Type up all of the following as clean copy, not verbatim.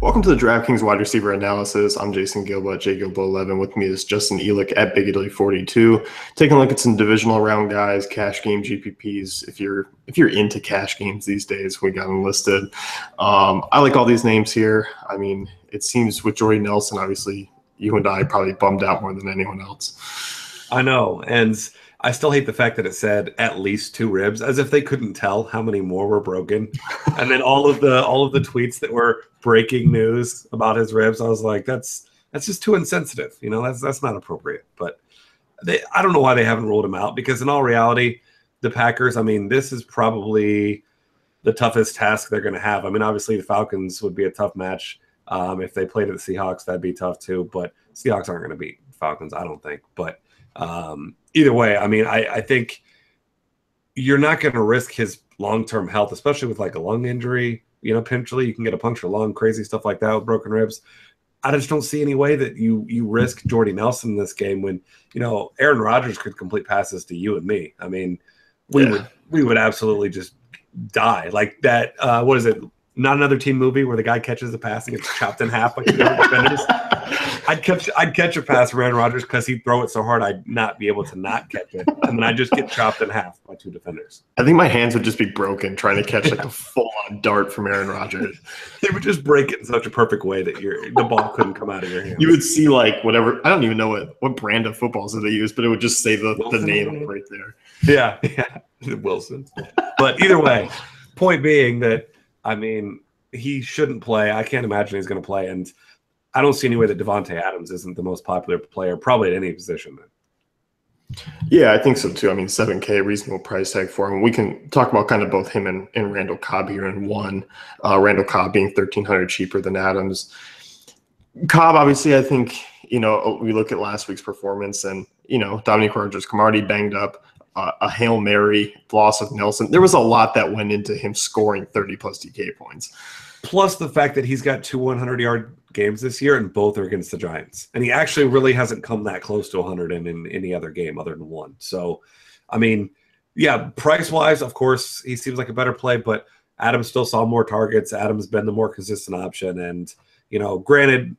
Welcome to the DraftKings wide receiver analysis. I'm Jason Gilba at JGilba11. With me is Justin Elick at BigItaly42. Taking a look at some divisional round guys, cash game GPPs. If you're into cash games these days, we got them listed. I like all these names here. I mean, it seems with Jordy Nelson, obviously, you and I probably bummed out more than anyone else. I know, and I still hate the fact that it said at least 2 ribs, as if they couldn't tell how many more were broken. And then all of the tweets that were breaking news about his ribs, I was like, that's just too insensitive. You know, that's not appropriate. But I don't know why they haven't ruled him out, because in all reality, the Packers, I mean, this is probably the toughest task they're going to have. I mean, obviously the Falcons would be a tough match. If they played at the Seahawks, that'd be tough too. But Seahawks aren't going to beat Falcons, I don't think. But either way, I mean, I think you're not going to risk his long-term health, especially with like a lung injury. You know, potentially you can get a punctured lung, crazy stuff like that with broken ribs. I just don't see any way that you risk Jordy Nelson in this game when, you know, Aaron Rodgers could complete passes to you and me. I mean, we would absolutely just die like that. What is it? Not Another Team movie where the guy catches the pass and gets chopped in half by 2 defenders. I'd catch a pass from Aaron Rodgers because he'd throw it so hard I'd not be able to not catch it, and then I'd just get chopped in half by 2 defenders. I think my hands would just be broken trying to catch like a full-on dart from Aaron Rodgers. They would just break it in such a perfect way that the ball couldn't come out of your hands. You would see like whatever, I don't even know what brand of footballs that they use, but it would just say the name right there. Yeah, Wilson. But either way, point being that, I mean, he shouldn't play. I can't imagine he's going to play, and I don't see any way that Devontae Adams isn't the most popular player, probably at any position. Yeah, I think so too. I mean, $7K, reasonable price tag for him. We can talk about kind of both him and Randall Cobb here in one. Randall Cobb being $1,300 cheaper than Adams. Cobb, obviously, I think, you know, we look at last week's performance and, you know, Dominique Rodgers-Cromartie banged up, a Hail Mary, loss of Nelson. There was a lot that went into him scoring 30-plus DK points. Plus the fact that he's got 2 100-yard games this year, and both are against the Giants. And he actually really hasn't come that close to 100 in any other game other than one. So, I mean, yeah, price-wise, of course, he seems like a better play, but Adams still saw more targets. Adams been the more consistent option. And, you know, granted,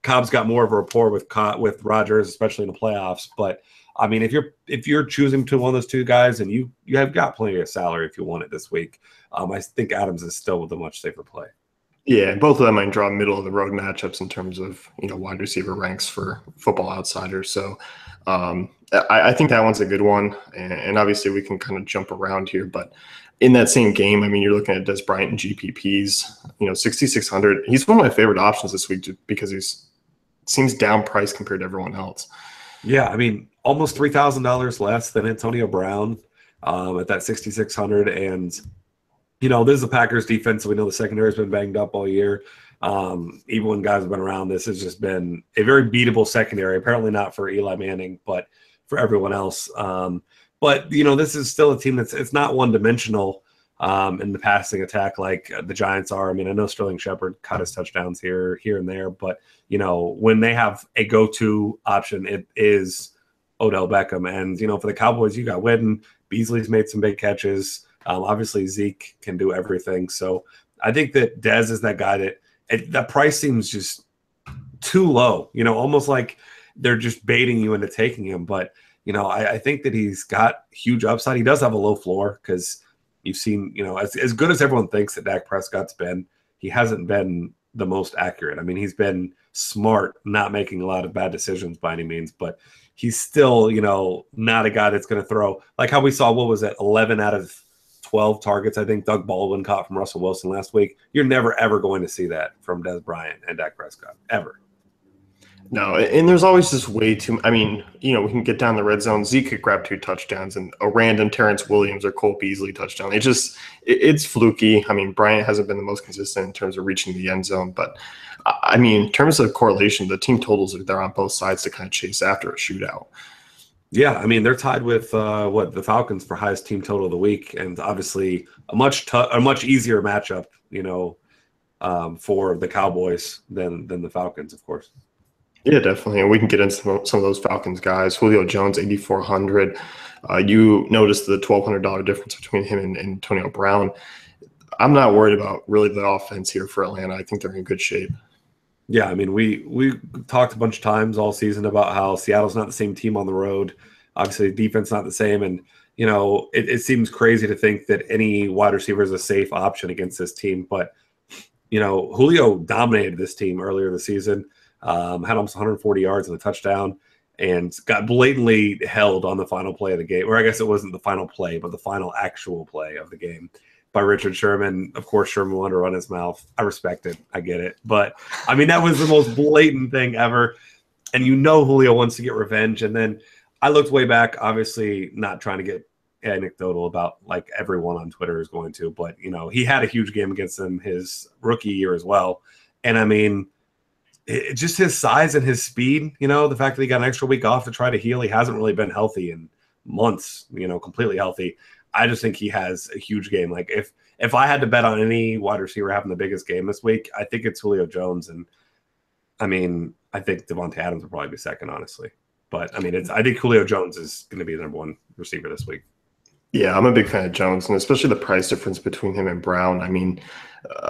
Cobb's got more of a rapport with Rodgers, especially in the playoffs. But, I mean, if you're choosing between one of those two guys and you have got plenty of salary if you want it this week, I think Adams is still the much safer play. Yeah, both of them might draw middle of the road matchups in terms of, you know, wide receiver ranks for Football Outsiders. So I think that one's a good one. And obviously we can kind of jump around here, but in that same game, I mean, you're looking at Des Bryant and GPPs, you know, 6,600. He's one of my favorite options this week because seems down priced compared to everyone else. Yeah, I mean, almost $3,000 less than Antonio Brown at that 6,600. And, you know, this is the Packers defense. So we know the secondary has been banged up all year. Even when guys have been around, this has just been a very beatable secondary. Apparently not for Eli Manning, but for everyone else. But, you know, this is still a team it's not one-dimensional in the passing attack like the Giants are. I mean, I know Sterling Shepard caught his touchdowns here and there, but, you know, when they have a go-to option, it is Odell Beckham. And, you know, for the Cowboys, you got Witten. Beasley's made some big catches. Obviously, Zeke can do everything. So I think that Dez is that guy that price seems just too low, you know, almost like they're just baiting you into taking him. But, you know, I think that he's got huge upside. He does have a low floor because you've seen, you know, as good as everyone thinks that Dak Prescott's been, he hasn't been the most accurate. I mean, he's been smart, not making a lot of bad decisions by any means, but he's still, you know, not a guy that's going to throw like how we saw, 11 out of 12 targets, I think Doug Baldwin caught from Russell Wilson last week. You're never, ever going to see that from Des Bryant and Dak Prescott, ever. No, and there's always just way too – I mean, you know, we can get down the red zone. Zeke could grab 2 touchdowns and a random Terrence Williams or Cole Beasley touchdown. It's fluky. I mean, Bryant hasn't been the most consistent in terms of reaching the end zone. But, I mean, in terms of correlation, the team totals are there on both sides to kind of chase after a shootout. Yeah, I mean, they're tied with the Falcons for highest team total of the week, and obviously a much easier matchup, you know, for the Cowboys than the Falcons, of course. Yeah, definitely, and we can get into some of those Falcons guys. Julio Jones, 8,400. You noticed the $1,200 difference between him and Antonio Brown. I'm not worried about really the offense here for Atlanta. I think they're in good shape. Yeah, I mean, we talked a bunch of times all season about how Seattle's not the same team on the road. Obviously, the defense not the same, and it seems crazy to think that any wide receiver is a safe option against this team. But Julio dominated this team earlier this season, had almost 140 yards and a touchdown, and got blatantly held on the final play of the game. Or I guess it wasn't the final play, but the final actual play of the game by Richard Sherman. Of course, Sherman wanted to run his mouth. I respect it. I get it. But, I mean, that was the most blatant thing ever. And Julio wants to get revenge. And then I looked way back, obviously not trying to get anecdotal about like everyone on Twitter is going to, but he had a huge game against them his rookie year as well. And I mean, just his size and his speed, the fact that he got an extra week off to try to heal, he hasn't really been healthy in months, completely healthy. I just think he has a huge game. Like if I had to bet on any wide receiver having the biggest game this week, I think it's Julio Jones. And I mean, I think Devontae Adams will probably be second, honestly. But I mean, I think Julio Jones is going to be the number one receiver this week. Yeah, I'm a big fan of Jones, and especially the price difference between him and Brown. I mean,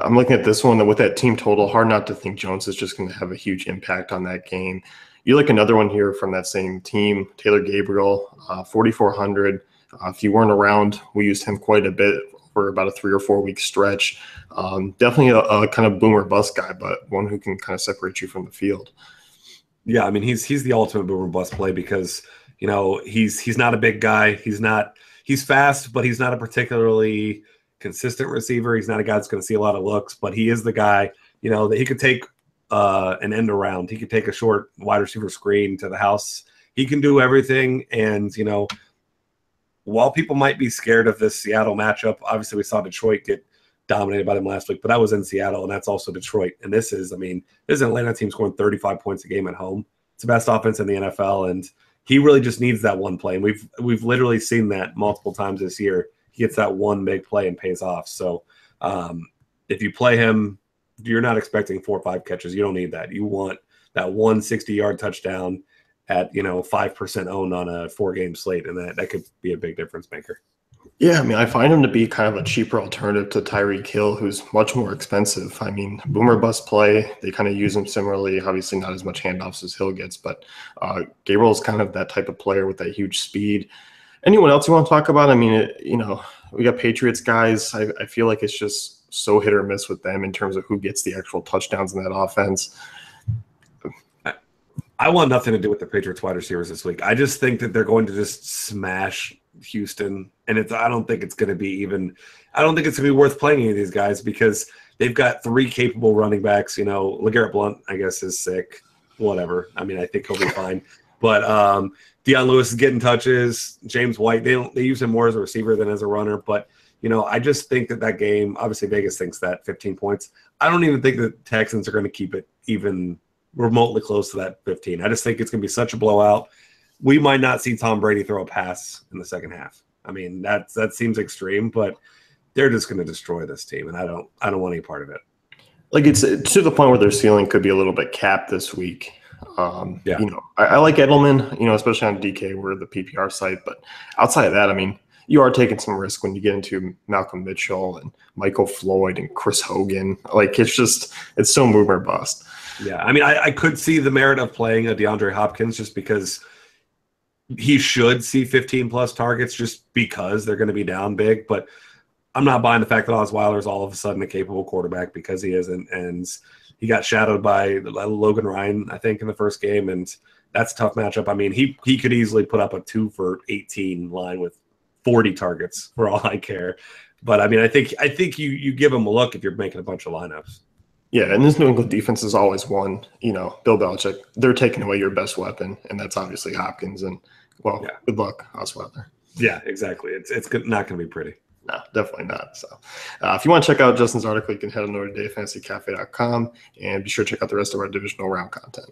I'm looking at this one with that team total. Hard not to think Jones is just going to have a huge impact on that game. You like another one here from that same team, Taylor Gabriel, 4,400. If you weren't around, we used him quite a bit for about a 3 or 4 week stretch. Definitely a kind of boomer bust guy, but one who can kind of separate you from the field. Yeah, I mean, he's the ultimate boomer bust play because he's not a big guy. He's fast, but he's not a particularly consistent receiver. He's not a guy that's going to see a lot of looks, but he is the guy, that he could take an end around. He could take a short wide receiver screen to the house. He can do everything. And, while people might be scared of this Seattle matchup, obviously we saw Detroit get dominated by them last week, but that was in Seattle, and that's also Detroit. And this is an Atlanta team scoring 35 points a game at home. It's the best offense in the NFL, and he really just needs that one play. And we've literally seen that multiple times this year. He gets that one big play and pays off. So if you play him, you're not expecting 4 or 5 catches. You don't need that. You want that 160-yard touchdown at 5% owned on a 4-game slate, and that could be a big difference maker. Yeah, I mean, I find him to be kind of a cheaper alternative to Tyreek Hill, who's much more expensive. I mean, boomer bust play, they kind of use him similarly. Obviously, not as much handoffs as Hill gets, but Gabriel is kind of that type of player with that huge speed. Anyone else you want to talk about? I mean, we got Patriots guys. I feel like it's just so hit or miss with them in terms of who gets the actual touchdowns in that offense. I want nothing to do with the Patriots wide receivers this week. I just think that they're going to just smash Houston, and I don't think it's going to be worth playing any of these guys because they've got 3 capable running backs. LeGarrette Blount, I guess, is sick. Whatever. I mean, I think he'll be fine. But Deion Lewis is getting touches. James White, they use him more as a receiver than as a runner. But I just think that game, obviously Vegas thinks that 15 points. I don't even think the Texans are going to keep it even remotely close to that 15. I just think it's going to be such a blowout. We might not see Tom Brady throw a pass in the second half. I mean, that seems extreme, but they're just going to destroy this team, and I don't want any part of it. Like, it's to the point where their ceiling could be a little bit capped this week. Yeah. I like Edelman, especially on DK, we're the PPR site, but outside of that, I mean, you are taking some risk when you get into Malcolm Mitchell and Michael Floyd and Chris Hogan. Like, it's so move or bust. Yeah, I mean, I could see the merit of playing a DeAndre Hopkins just because he should see 15-plus targets just because they're going to be down big. But I'm not buying the fact that Osweiler is all of a sudden a capable quarterback because he isn't. And he got shadowed by Logan Ryan, I think, in the first game, and that's a tough matchup. I mean, he could easily put up a 2 for 18 line with 40 targets for all I care. But, I mean, I think you give him a look if you're making a bunch of lineups. Yeah, and this New England defense is always one. Bill Belichick, they're taking away your best weapon, and that's obviously Hopkins. And, Good luck, Osweiler. Yeah, exactly. It's not going to be pretty. No, definitely not. So if you want to check out Justin's article, you can head on over to dayfantasycafe.com and be sure to check out the rest of our divisional round content.